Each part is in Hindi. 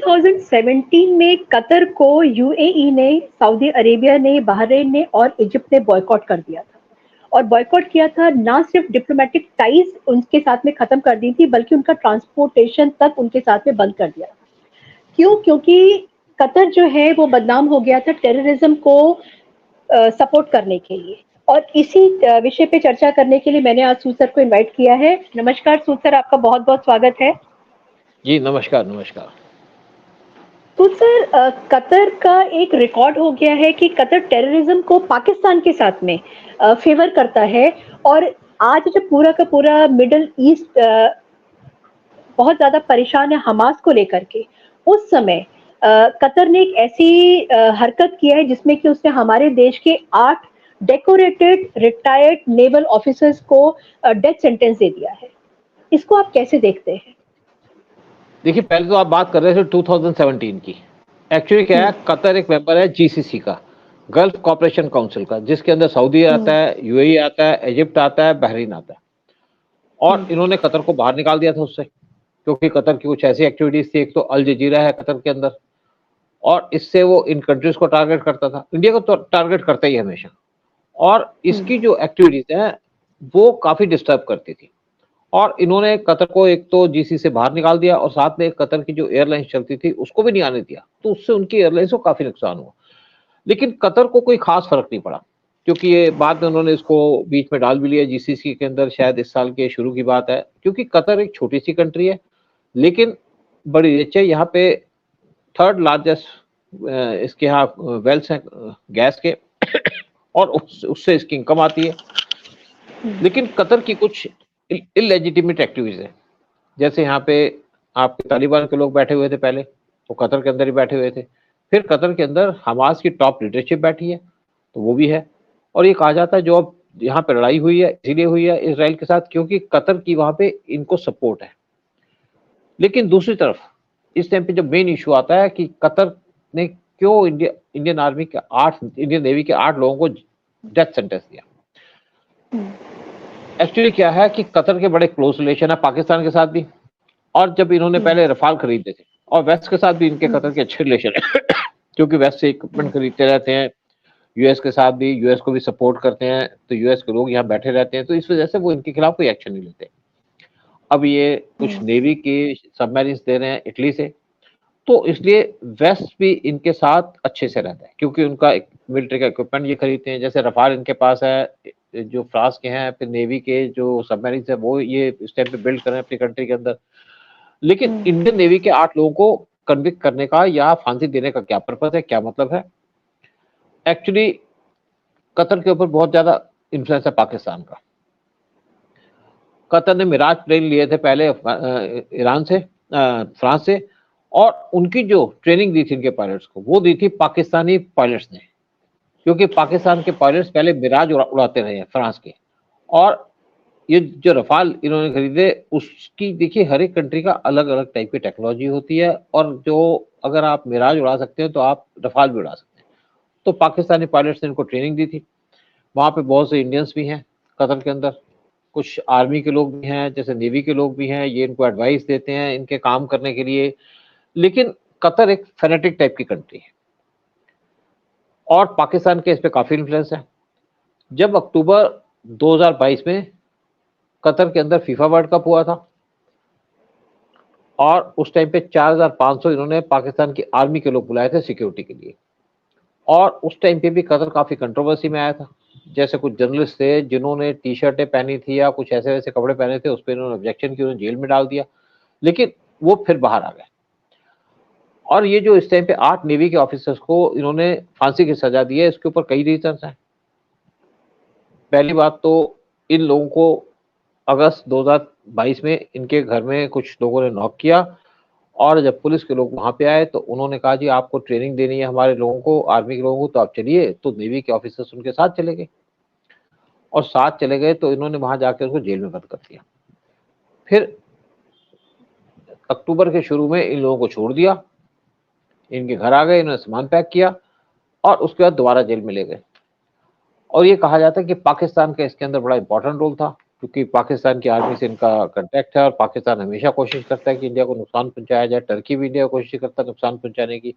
2017 में कतर को यूएई ने, सऊदी अरेबिया ने, बहरीन ने और इजिप्ट ने बॉयकॉट कर दिया था। और बॉयकॉट किया था, ना सिर्फ डिप्लोमेटिक टाइज उनके साथ में खत्म कर दी थी, बल्कि उनका ट्रांसपोर्टेशन तक उनके साथ में बंद कर दिया। क्यों? क्योंकि कतर जो है वो बदनाम हो गया था टेररिज्म को सपोर्ट करने के लिए। और इसी विषय पे चर्चा करने के लिए मैंने आज सूद सर को इनवाइट किया है। नमस्कार सूद सर, आपका बहुत बहुत स्वागत है। जी नमस्कार। नमस्कार। तो सर, कतर का एक रिकॉर्ड हो गया है कि कतर टेररिज्म को पाकिस्तान के साथ में फेवर करता है। और आज जब पूरा का पूरा मिडल ईस्ट बहुत ज्यादा परेशान है हमास को लेकर के, उस समय कतर ने एक ऐसी हरकत किया है जिसमें कि उसने हमारे देश के 8 डेकोरेटेड रिटायर्ड नेवल ऑफिसर्स को डेथ सेंटेंस दे दिया है। इसको आप कैसे देखते हैं? देखिए, पहले तो आप बात कर रहे थे 2017 की। एक्चुअली क्या है, कतर एक मेंबर है जीसीसी का, गल्फ कॉपरेशन काउंसिल का, जिसके अंदर सऊदी आता है, यूएई आता है, इजिप्ट आता है, बहरीन आता है। और इन्होंने कतर को बाहर निकाल दिया था उससे, क्योंकि कतर की कुछ ऐसी एक्टिविटीज थी। एक तो अल जजीरा है कतर के अंदर, और इससे वो इन कंट्रीज को टारगेट करता था, इंडिया को तो टारगेट करता ही हमेशा। और इसकी जो एक्टिविटीज है वो काफी डिस्टर्ब करती थी। और इन्होंने कतर को एक तो जीसी से बाहर निकाल दिया, और साथ में कतर की जो एयरलाइंस चलती थी उसको भी नहीं आने दिया, तो उससे उनकी एयरलाइंस को काफी नुकसान हुआ। लेकिन कतर को कोई खास फर्क नहीं पड़ा, क्योंकि ये बाद में उन्होंने इसको बीच में डाल भी लिया जीसीसी के अंदर। शायद इस साल के शुरू की बात है, क्योंकि कतर एक छोटी सी कंट्री है लेकिन बड़ी रिच है। यहाँ पे 3rd लार्जेस्ट इसके यहाँ वेल्स हैं गैस के, और उससे इसकी इनकम आती है। लेकिन कतर की कुछ इलेजिटिमेट एक्टिविटीज है, जैसे यहाँ पे आपके तालिबान के लोग बैठे हुए थे पहले, तो कतर के अंदर ही बैठे हुए थे। फिर कतर के अंदर हमास की टॉप लीडरशिप बैठी है, तो वो भी है। और ये कहा जाता है जो अब यहाँ पे लड़ाई हुई है इसीलिए हुई है इसराइल के साथ, क्योंकि कतर की वहां पे इनको सपोर्ट है। लेकिन दूसरी तरफ इस टाइम पे जो मेन इशू आता है कि कतर ने क्यों इंडियन आर्मी के 8 इंडियन नेवी के 8 लोगों को डेथ सेंटेंस दिया। एक्चुअली क्या है कि कतर के बड़े क्लोज रिलेशन है पाकिस्तान के साथ भी, और जब इन्होंने पहले रफाल खरीदे थे, और वेस्ट के साथ भी इनके कतर के अच्छे रिलेशन है क्योंकि वेस्ट से इक्विपमेंट खरीदते रहते हैं, यूएस के साथ भी, यूएस को भी सपोर्ट करते हैं, तो यूएस के लोग यहाँ बैठे रहते हैं, तो इस वजह से वो इनके खिलाफ कोई एक्शन नहीं लेते। अब ये कुछ नेवी के सबमरीन दे रहे हैं इटली से, तो इसलिए वेस्ट भी इनके साथ अच्छे से रहता है, क्योंकि उनका मिलिट्री का इक्विपमेंट ये खरीदते हैं। जैसे रफाल इनके पास है, जो फ्रांस के हैं, फिर नेवी के जो सबमरीन है वो ये इस टाइम पे बिल्ड कर रहे हैं अपनी कंट्री के अंदर। लेकिन इंडियन नेवी के 8 लोगों को कन्विक्ट करने का या फांसी देने का क्या पर्पस है, क्या मतलब है? एक्चुअली कतर के ऊपर बहुत ज्यादा इन्फ्लुएंस है पाकिस्तान का। कतर ने मिराज प्लेन लिए थे पहले ईरान से, फ्रांस से, और उनकी जो ट्रेनिंग दी थी इनके पायलट्स को, वो दी थी पाकिस्तानी पायलट्स ने, क्योंकि पाकिस्तान के पायलट्स पहले मिराज उड़ाते रहे हैं फ्रांस के। और ये जो रफाल इन्होंने खरीदे, उसकी देखिए हर एक कंट्री का अलग अलग टाइप की टेक्नोलॉजी होती है, और जो अगर आप मिराज उड़ा सकते हो तो आप रफाल भी उड़ा सकते हैं। तो पाकिस्तानी पायलट्स ने इनको ट्रेनिंग दी थी। वहाँ पे बहुत से इंडियंस भी हैं कतर के अंदर, कुछ आर्मी के लोग भी हैं, जैसे नेवी के लोग भी हैं, ये इनको एडवाइस देते हैं इनके काम करने के लिए। लेकिन कतर एक फेनेटिक टाइप की कंट्री है, और पाकिस्तान के इस पे काफी इन्फ्लुएंस है। जब अक्टूबर 2022 में कतर के अंदर फीफा वर्ल्ड कप हुआ था, और उस टाइम पे 4500 इन्होंने पाकिस्तान की आर्मी के लोग बुलाए थे सिक्योरिटी के लिए। और उस टाइम पे भी कतर काफी कंट्रोवर्सी में आया था, जैसे कुछ जर्नलिस्ट थे जिन्होंने टी शर्टें पहनी थी या कुछ ऐसे वैसे कपड़े पहने थे, उस पर इन्होंने ऑब्जेक्शन किया, उन्हें जेल में डाल दिया, लेकिन वो फिर बाहर आ गए। और ये जो इस टाइम पे 8 नेवी के ऑफिसर्स को इन्होंने फांसी की सजा दी है, इसके ऊपर कई रीजन हैं। पहली बात तो इन लोगों को अगस्त 2022 में इनके घर में कुछ लोगों ने नॉक किया, और जब पुलिस के लोग वहां पे आए तो उन्होंने कहा जी आपको ट्रेनिंग देनी है हमारे लोगों को, आर्मी के लोगों को, तो आप चलिए। तो नेवी के ऑफिसर्स उनके साथ चले गए, और साथ चले गए तो इन्होंने वहां जाकर उसको जेल में बंद कर दिया। फिर अक्टूबर के शुरू में इन लोगों को छोड़ दिया, इनके घर आ गए, इन्होंने सामान पैक किया, और उसके बाद दोबारा जेल में ले गए। और ये कहा जाता है कि पाकिस्तान का इसके अंदर बड़ा इंपॉर्टेंट रोल था, क्योंकि पाकिस्तान की आर्मी से इनका कांटेक्ट है और पाकिस्तान हमेशा कोशिश करता है कि इंडिया को नुकसान पहुंचाया जाए। टर्की भी इंडिया को कोशिश करता है नुकसान पहुंचाने की।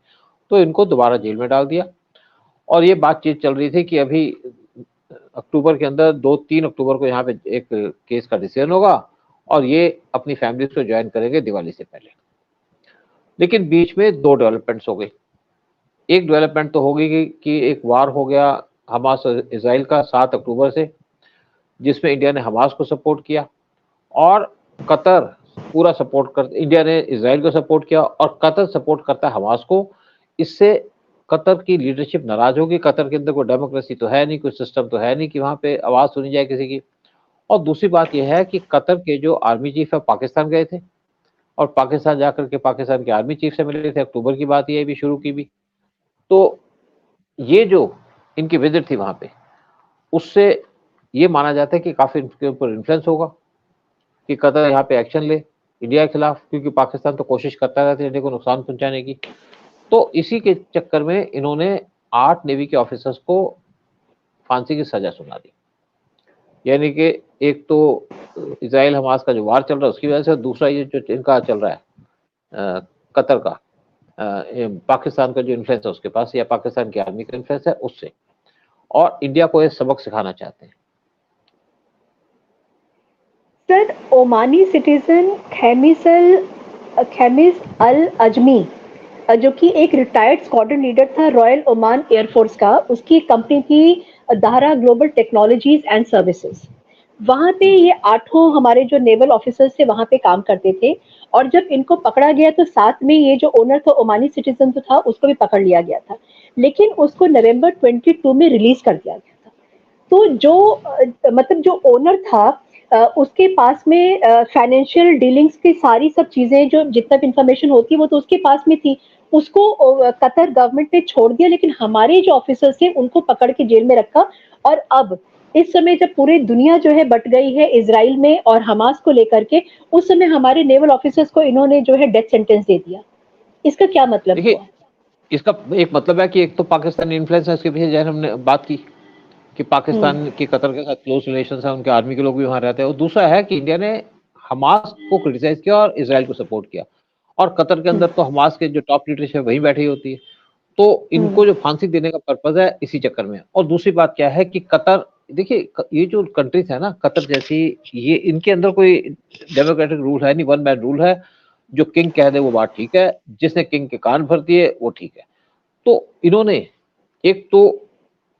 तो इनको दोबारा जेल में डाल दिया और ये बातचीत चल रही थी कि अभी अक्टूबर के अंदर 2-3 अक्टूबर को यहाँ पे एक केस का डिसीजन होगा और ये अपनी फैमिली को ज्वाइन करेंगे दिवाली से पहले। लेकिन बीच में 2 डेवलपमेंट्स हो गई। एक डेवलपमेंट तो होगी कि एक वार हो गया हमास और इसराइल का 7 अक्टूबर से, जिसमें इंडिया ने हमास को सपोर्ट किया और कतर पूरा सपोर्ट कर, इंडिया ने इसराइल को सपोर्ट किया और कतर सपोर्ट करता है हमास को। इससे कतर की लीडरशिप नाराज होगी। कतर के अंदर कोई डेमोक्रेसी तो है नहीं, कोई सिस्टम तो है नहीं कि वहां पे आवाज सुनी जाए किसी की। और दूसरी बात यह है कि कतर के जो आर्मी चीफ है पाकिस्तान गए थे और पाकिस्तान जाकर के पाकिस्तान के आर्मी चीफ से मिले थे। अक्टूबर की बात ये भी शुरू की भी। तो ये जो इनकी विजिट थी वहां पे, उससे ये माना जाता है कि काफी इनके ऊपर इन्फ्लुएंस होगा कि कतर यहाँ पे एक्शन ले इंडिया के खिलाफ, क्योंकि पाकिस्तान तो कोशिश करता रहता है इंडिया को नुकसान पहुंचाने की। तो इसी के चक्कर में इन्होंने 8 नेवी के ऑफिसर्स को फांसी की सजा सुना दी। यानी कि एक तो इजराइल हमास का जो वार चल रहा है उसकी वजह से, दूसरा ये जो इनका चल रहा है कतर का पाकिस्तान का जो इन्फ्लुएंस है उसके पास, या पाकिस्तान की आर्मी का इन्फ्लुएंस है उससे, और इंडिया को ये सबक सिखाना चाहते हैं। सर, ओमानी सिटीजन खमीस अल अजमी, जो कि एक रिटायर्ड स्क्वाड्रन लीडर था रॉयल ओमान एयरफोर्स का, उसकी कंपनी थी Dahra global technologies and services. वहां पे ये 8 हमारे जो नेवल ऑफिसर्स थे वहां पे काम करते थे, और जब इनको पकड़ा गया तो साथ में ये जो ओनर था ओमानी सिटीजन तो था, उसको भी पकड़ लिया गया था, लेकिन उसको नवंबर 22 में रिलीज कर दिया गया था। तो जो मतलब जो ओनर था उसके पास में फाइनेंशियल डीलिंग्स की सारी सब चीजें, जो जितना भी इंफॉर्मेशन होती है वो तो उसके पास में थी। उसको कतर गवर्नमेंट ने छोड़ दिया, लेकिन हमारे जो ऑफिसर्स थे उनको पकड़ के जेल में रखा। और अब इस समय जब पूरी दुनिया जो है बट गई है इजराइल में और हमास को लेकर के, उस समय हमारे नेवल ऑफिसर्स को इन्होंने जो है डेथ सेंटेंस दे दिया। इसका क्या मतलब देखिए, हुआ? इसका एक मतलब है कि एक तो पाकिस्तानी इन्फ्लुएंस है इसके पीछे, जैसे हमने बात की कि पाकिस्तान की कतर के साथ क्लोज रिलेशन है, उनके आर्मी के लोग भी वहां रहते हैं। और दूसरा है कि इंडिया ने हमास को क्रिटिसाइज किया और इसराइल को सपोर्ट किया, और कतर के अंदर तो हमास के जो टॉप लीडरशिप है वहीं बैठी होती है। तो इनको जो फांसी देने का पर्पज है इसी चक्कर में। और दूसरी बात क्या है कि कतर, देखिए ये जो कंट्रीज है ना, कतर जैसी, ये इनके अंदर कोई डेमोक्रेटिक रूल है नहीं, वन मैन रूल है। जो किंग कह दे वो बात ठीक है, जिसने किंग के कान भर दिए वो ठीक है। तो इन्होंने, एक तो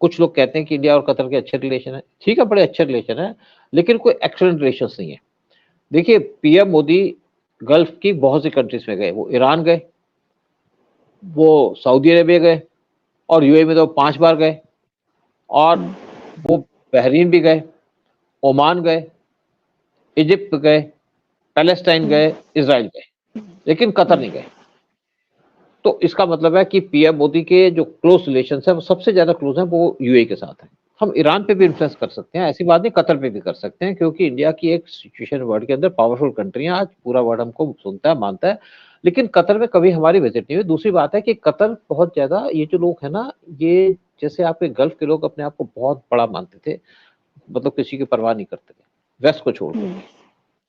कुछ लोग कहते हैं कि इंडिया और कतर के अच्छे रिलेशन है, ठीक है, बड़े अच्छे रिलेशन है, लेकिन कोई एक्सीलेंट रिलेशन नहीं है। देखिए, पीएम मोदी गल्फ की बहुत सी कंट्रीज में गए, वो ईरान गए, वो सऊदी अरेबिया गए, और यूएई में तो 5 बार गए, और वो बहरीन भी गए, ओमान गए, इजिप्ट गए, पैलेस्टाइन गए, इजराइल गए, लेकिन कतर नहीं गए। तो इसका मतलब है कि पीएम मोदी के जो क्लोज रिलेशन है वो सबसे ज्यादा क्लोज है वो यूएई के साथ है। हम ईरान पे भी इन्फ्लुएंस कर सकते हैं, ऐसी बात नहीं, कतर पे भी कर सकते हैं, क्योंकि इंडिया की एक सिचुएशन वर्ल्ड के अंदर पावरफुल कंट्री है, आज पूरा वर्ल्ड हमको सुनता है, मानता है, लेकिन कतर में कभी हमारी विजिट नहीं हुई। दूसरी बात है कि कतर बहुत ज्यादा, ये जो लोग है ना, ये जैसे आपके गल्फ के लोग अपने आप को बहुत बड़ा मानते थे, मतलब किसी की परवाह नहीं करते थे वेस्ट को छोड़ के,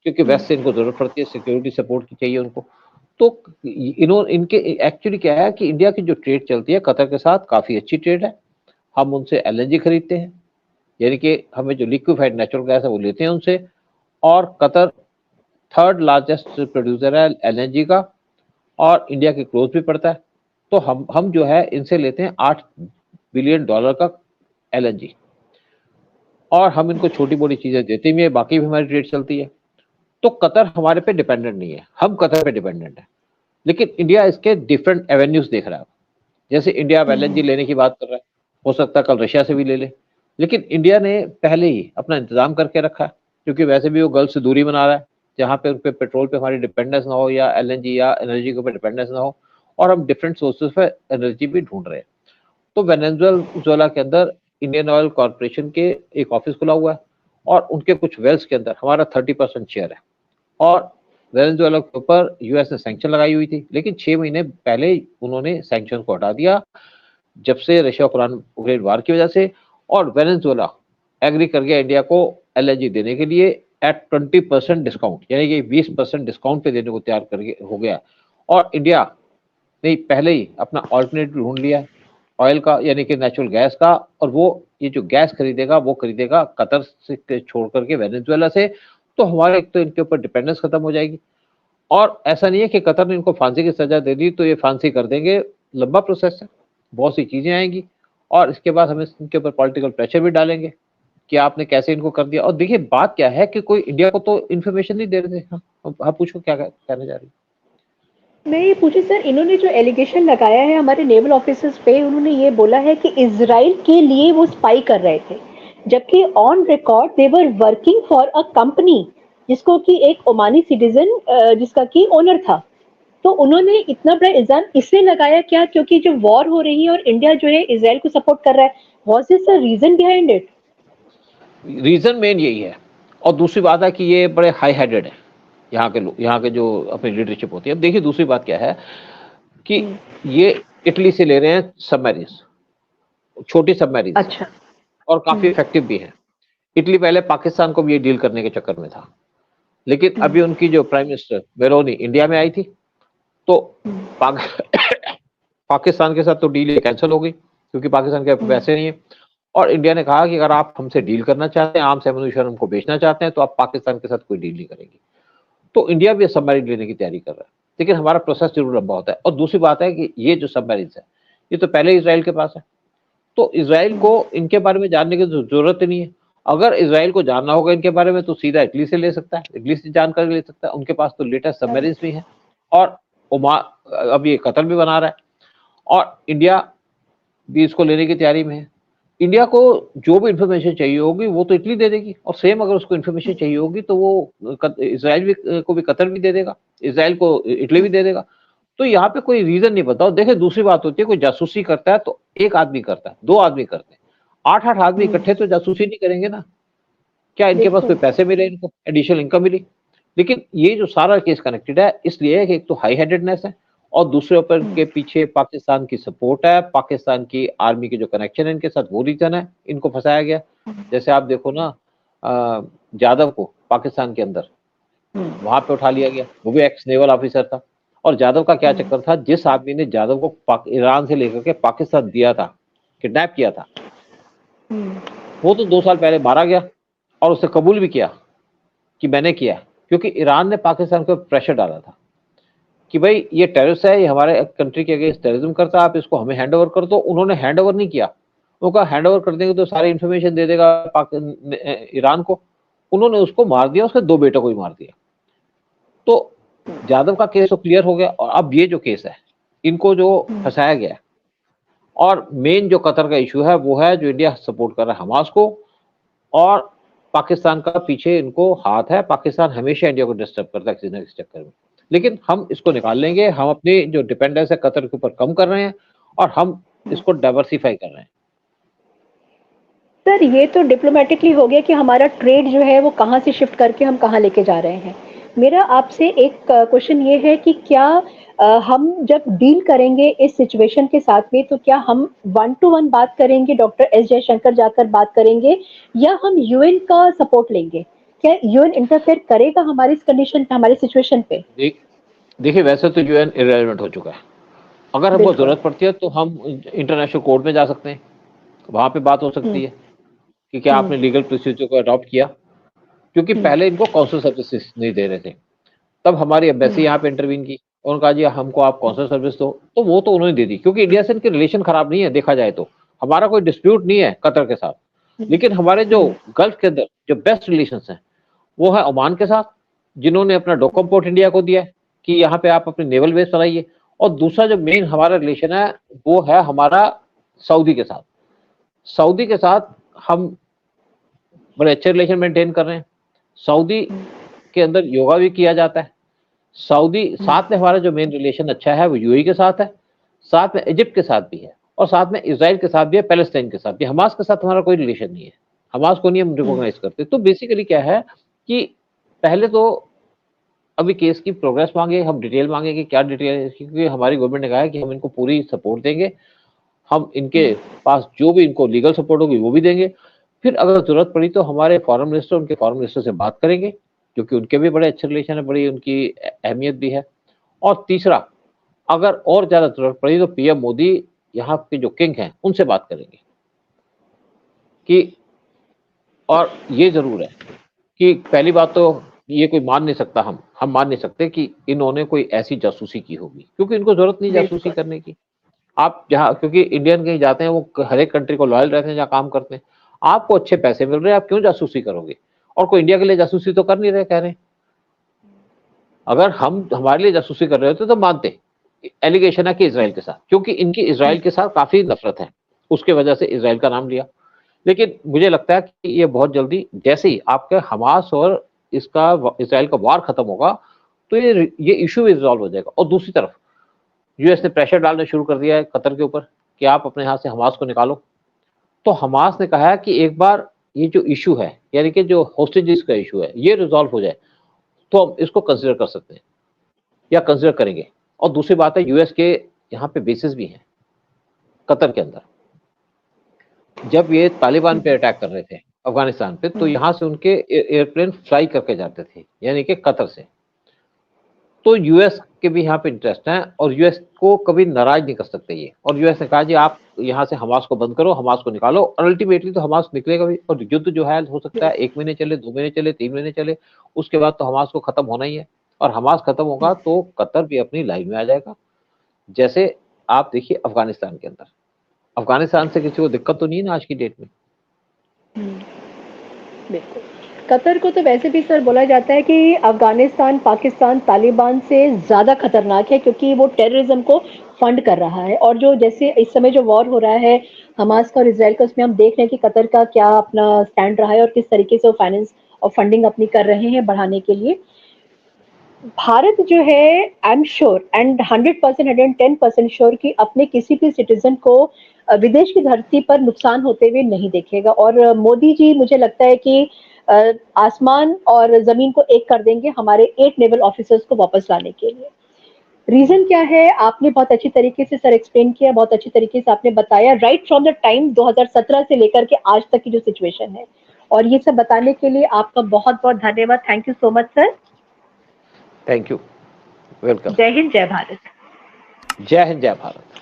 क्योंकि वेस्ट से इनको जरूरत पड़ती है, सिक्योरिटी सपोर्ट की चाहिए उनको। तो इन्होंने, इनके एक्चुअली क्या है कि इंडिया की जो ट्रेड चलती है कतर के साथ काफी अच्छी ट्रेड है। हम उनसे एलएनजी खरीदते हैं, यानी कि हमें जो लिक्विफाइड नेचुरल गैस है वो लेते हैं उनसे, और कतर 3rd लार्जेस्ट प्रोड्यूसर है एलएनजी का, और इंडिया के क्लोज भी पड़ता है। तो हम जो है इनसे लेते हैं $8 बिलियन का एलएनजी, और हम इनको छोटी मोटी चीजें देते भी है, बाकी भी हमारी ट्रेड चलती है। तो कतर हमारे पे डिपेंडेंट नहीं है, हम कतर पे डिपेंडेंट है। लेकिन इंडिया इसके डिफरेंट एवेन्यूज देख रहा है। जैसे इंडिया अब एलएनजी लेने की बात कर रहा है, हो सकता है कल रशिया से भी ले ले, लेकिन इंडिया ने पहले ही अपना इंतजाम करके रखा है, क्योंकि वैसे भी वो गल्फ से दूरी बना रहा है, जहाँ पे उन पे पेट्रोल पे हमारी डिपेंडेंस ना हो, या एलएनजी या एनर्जी के ऊपर डिपेंडेंस ना हो, और हम डिफरेंट सोर्सेज पे एनर्जी भी ढूंढ रहे हैं। तो वेनेजुएला के अंदर इंडियन ऑयल कॉर्पोरेशन के एक ऑफिस खुला हुआ है, और उनके कुछ वेल्स के अंदर हमारा 30% शेयर है। और वेनेजुएला के ऊपर यूएस ने सैंक्शन लगाई हुई थी, लेकिन 6 महीने पहले उन्होंने सैंक्शन को हटा दिया, जब से रशिया यूक्रेन वार की वजह से। और वेनेजुएला एग्री कर गया इंडिया को एलएनजी देने के लिए, एट 20% डिस्काउंट, यानी कि 20% डिस्काउंट पे देने को तैयार करके हो गया। और इंडिया ने पहले ही अपना ऑल्टरनेटिव ढूंढ लिया ऑयल का, यानी कि नेचुरल गैस का, और वो ये जो गैस खरीदेगा वो खरीदेगा कतर से छोड़ करके वेनेजुएला से। तो हमारे एक तो इनके ऊपर डिपेंडेंस खत्म हो जाएगी। और ऐसा नहीं है कि कतर ने इनको फांसी की सजा दे दी तो ये फांसी कर देंगे, लंबा प्रोसेस है, बहुत सी चीजें आएंगी, और इसके बाद हम इनके ऊपर पॉलिटिकल प्रेशर भी डालेंगे कि आपने कैसे इनको कर दिया। और देखिए बात क्या है कि कोई इंडिया को तो इन्फॉर्मेशन नहीं दे रहे थे। हाँ पूछो क्या कहने जा रही। मैं ये पूछी सर, इन्होंने जो एलिगेशन लगाया है हमारे नेवल ऑफिसर्स पे, उन्होंने ये बोला है कि इजराइल के लिए वो स्पाई कर रहे थे, जबकि on record they were working for a company जिसको कि एक ओमानी सिटीजन जिसका कि ओनर था। तो उन्होंने इतना बड़ा इल्जाम इसलिए लगाया क्या क्योंकि जो वॉर हो रही है और इंडिया जो है इजराइल को सपोर्ट कर रहा है? Was this a reason behind it? Reason main यही है। और दूसरी बात है कि ये बड़े हाई हेडेड है यहाँ के लोग, यहाँ के जो अपनी लीडरशिप होती है। अब देखिए दूसरी बात क्या है कि ये इटली से ले रहे हैं सबमरीन्स, छोटी सबमरीन्स। अच्छा। और काफी इफेक्टिव भी है। इटली पहले पाकिस्तान को भी ये डील करने के चक्कर में था, लेकिन अभी उनकी जो प्राइम मिनिस्टर मेरोनी इंडिया में आई थी तो पाकिस्तान के साथ तो डील कैंसिल हो गई क्योंकि पाकिस्तान के पैसे नहीं है। और इंडिया ने कहा कि अगर आप हमसे डील करना चाहते हैं, आर्म्स एम्यूनिशन हमको बेचना चाहते हैं, तो आप पाकिस्तान के साथ कोई डील नहीं करेंगे। तो इंडिया भी सबमरीन लेने की तैयारी कर रहा है, लेकिन हमारा प्रोसेस जरूर लंबा होता है। और दूसरी बात है कि ये जो सबमरीन है ये तो पहले इसराइल के पास है, तो इसराइल को इनके बारे में जानने की जरूरत ही नहीं है। अगर इसराइल को जानना होगा इनके बारे में तो सीधा इटली से ले सकता है, इटली से जानकारी ले सकता है। उनके पास तो लेटेस्ट सबमरीन्स भी हैं, और ओमान अब ये कतर भी बना रहा है, और इंडिया भी इसको लेने की तैयारी में है। इंडिया को जो भी इंफॉर्मेशन चाहिए होगी वो तो इटली दे देगी, और सेम अगर उसको इंफॉर्मेशन चाहिए होगी तो वो इसराइल को भी कतर भी दे देगा, इसराइल को इटली भी दे देगा। तो यहाँ पे कोई रीजन नहीं बताओ। देखिए दूसरी बात होती है, कोई जासूसी करता है तो एक आदमी करता है, दो आदमी करते हैं, 8-8 आदमी इकट्ठे तो जासूसी नहीं करेंगे ना। क्या इनके पास कोई पैसे मिले, इनको एडिशनल इनकम मिली? लेकिन ये जो सारा केस कनेक्टेड है इसलिए है कि एक तो हाई हेडेडनेस है, और दूसरे ऊपर के पीछे पाकिस्तान की सपोर्ट है, पाकिस्तान की आर्मी के जो कनेक्शन है इनके साथ, वो रीजन है इनको फंसाया गया। जैसे आप देखो ना, जाधव को पाकिस्तान के अंदर वहां पे उठा लिया गया, वो भी एक्स नेवल ऑफिसर था। और जाधव का क्या चक्कर था, जिस आदमी ने जाधव को ईरान से लेकर के पाकिस्तान दिया था, किडनैप किया था, वो तो 2 साल पहले मारा गया, और उसने कबूल भी किया कि मैंने किया, क्योंकि ईरान ने पाकिस्तान को प्रेशर डाला था कि भाई ये टेररिस्ट है, ये हमारे कंट्री के अगेंस्ट टेररिज्म करता है, आप इसको हमें हैंड ओवर कर दो। उन्होंने हैंड ओवर नहीं किया, उनका हैंड ओवर कर देंगे तो सारी इंफॉर्मेशन दे देगा ईरान को। उन्होंने उसको मार दिया, उसके 2 बेटों को भी मार दिया। तो जाधव का केस तो क्लियर हो गया, और अब ये जो केस है इनको जो फंसाया गया है, और मेन जो कतर का इशू है वो है जो इंडिया सपोर्ट कर रहा है हमास को, और पाकिस्तान का पीछे इनको हाथ है। पाकिस्तान हमेशा इंडिया को डिस्टर्ब करता है किसी न किसी चक्कर में, लेकिन हम इसको निकाल लेंगे। हम अपनी जो डिपेंडेंस है कतर के ऊपर कम कर रहे हैं, और हम इसको डाइवर्सिफाई कर रहे हैं। सर ये तो डिप्लोमेटिकली हो गया कि हमारा ट्रेड जो है वो कहाँ से शिफ्ट करके हम कहाँ लेके जा रहे हैं। मेरा आपसे एक क्वेश्चन ये है कि क्या हम जब डील करेंगे इस सिचुएशन के साथ में, तो क्या हम 1 to 1 बात करेंगे, डॉक्टर एस जयशंकर जाकर बात करेंगे, या हम यूएन का सपोर्ट लेंगे? क्या यूएन इंटरफेयर करेगा हमारी इस कंडीशन पे, हमारी सिचुएशन पे? देखिए वैसे तो यूएन इररिलेवेंट हो चुका है। अगर हमको जरूरत पड़ती है तो हम इंटरनेशनल कोर्ट में जा सकते हैं, वहां पे बात हो सकती है कि क्या आपने लीगल प्रोसीजर को अडॉप्ट किया, क्योंकि पहले इनको कौंसल सर्विसेज नहीं दे रहे थे। तब हमारी एम्बेसी यहाँ पे इंटरवीन की, उन्होंने कहा जी हमको आप कौंसल सर्विस दो, तो वो तो उन्होंने दे दी, क्योंकि इंडिया से इनके रिलेशन खराब नहीं है। देखा जाए तो हमारा कोई डिस्प्यूट नहीं है कतर के साथ, लेकिन हमारे जो गल्फ के अंदर जो बेस्ट रिलेशन है वो है ओमान के साथ, जिन्होंने अपना डोकम पोर्ट इंडिया को दिया है कि यहाँ पे आप अपने नेवल बेस बनाइए। और दूसरा जो मेन हमारा रिलेशन है वो है हमारा सऊदी के साथ। सऊदी के साथ हम बड़े अच्छे रिलेशन मेंटेन कर रहे हैं। सऊदी के अंदर योगा भी किया जाता है। सऊदी साथ में हमारा जो मेन रिलेशन अच्छा है वो यूएई के साथ है, साथ में इजिप्ट के साथ भी है, और साथ में इजराइल के साथ भी है, पैलेस्टाइन के साथ भी। हमास के साथ हमारा कोई रिलेशन नहीं है, हमास को नहीं हम रिकॉग्नाइज करते। तो बेसिकली क्या है कि पहले तो अभी केस की प्रोग्रेस मांगे, हम डिटेल मांगे कि क्या डिटेल है, क्योंकि हमारी गवर्नमेंट ने कहा है कि हम इनको पूरी सपोर्ट देंगे, हम इनके पास जो भी इनको लीगल सपोर्ट होगी वो भी देंगे। फिर अगर जरूरत पड़ी तो हमारे फॉरेन मिनिस्टर उनके फॉरेन मिनिस्टर से बात करेंगे, क्योंकि उनके भी बड़े अच्छे रिलेशन है, बड़ी उनकी अहमियत भी है। और तीसरा, अगर और ज्यादा जरूरत पड़ी तो पीएम मोदी यहाँ के जो किंग हैं उनसे बात करेंगे कि, और ये जरूर है कि पहली बात तो ये कोई मान नहीं सकता, हम मान नहीं सकते कि इन्होंने कोई ऐसी जासूसी की होगी, क्योंकि इनको जरूरत नहीं जासूसी बिल्कुल। करने की। आप जहाँ, क्योंकि इंडियन कहीं जाते हैं वो हर एक कंट्री को लॉयल रहते हैं जहाँ काम करते हैं, आपको अच्छे पैसे मिल रहे हैं, आप क्यों जासूसी करोगे? और कोई इंडिया के लिए जासूसी तो कर नहीं रहे, कह रहे हैं। अगर हम हमारे लिए जासूसी कर रहे होते तो मानते। एलिगेशन है कि इसराइल के साथ, क्योंकि इनकी इसराइल के साथ काफी नफरत है, उसके वजह से इसराइल का नाम लिया। लेकिन मुझे लगता है कि ये बहुत जल्दी, जैसे ही आपके हमास और इसका इसराइल का वार खत्म होगा, तो ये इशू भी रिजॉल्व हो जाएगा। और दूसरी तरफ यूएस ने प्रेशर डालना शुरू कर दिया है कतर के ऊपर कि आप अपने हाथ से हमास को निकालो। तो हमास ने कहा है कि एक बार ये जो इशू है, यानी कि जो होस्टेजेस का इशू है, ये रिजॉल्व हो जाए तो हम इसको कंसिडर कर सकते हैं या कंसिडर करेंगे। और दूसरी बात है, यूएस के यहाँ पे बेसिस भी हैं कतर के अंदर। जब ये तालिबान पे अटैक कर रहे थे अफगानिस्तान पे, तो यहाँ से उनके एयरप्लेन फ्लाई करके जाते थे, यानी कि कतर से। तो यूएस के भी यहाँ पे इंटरेस्ट है, और यूएस को कभी नाराज नहीं कर सकते ये। और यूएस ने कहा जी आप यहाँ से हमास को बंद करो, हमास को निकालो, और अल्टीमेटली तो हमास निकलेगा भी। और युद्ध जो है हो सकता है 1 महीने चले, 2 महीने चले, 3 महीने चले, उसके बाद तो हमास को खत्म होना ही है। और हमास खत्म होगा तो कतर भी अपनी लाइन में आ जाएगा। जैसे आप देखिए अफगानिस्तान के अंदर, अफगानिस्तान से किसी को दिक्कत तो नहीं है ना आज की डेट में। बिल्कुल। कतर को तो वैसे भी सर बोला जाता है कि अफगानिस्तान, पाकिस्तान, तालिबान से ज़्यादा खतरनाक है, क्योंकि वो टेररिज्म को फंड कर रहा है। और जो जैसे इस समय जो वॉर हो रहा है हमास का और इज़राइल का, उसमें हम देख रहे हैं कि कतर का क्या अपना स्टैंड रहा है और किस तरीके से वो फाइनेंस और फंडिंग अपनी कर रहे हैं बढ़ाने के लिए। भारत जो है, I am sure and 100%, 110% sure कि अपने किसी भी सिटीजन को विदेश की धरती पर नुकसान होते हुए नहीं देखेगा। और मोदी जी, मुझे लगता है कि आसमान और जमीन को एक कर देंगे हमारे 8 नेवल ऑफिसर्स को वापस लाने के लिए। रीजन क्या है, आपने बहुत अच्छी तरीके से सर एक्सप्लेन किया, बहुत अच्छी तरीके से आपने बताया, राइट फ्रॉम द टाइम 2017 से लेकर के आज तक की जो सिचुएशन है। और ये सब बताने के लिए आपका बहुत बहुत धन्यवाद। Thank you so much sir. Thank you, welcome. जय हिंद, जय भारत। जय हिंद, जय भारत।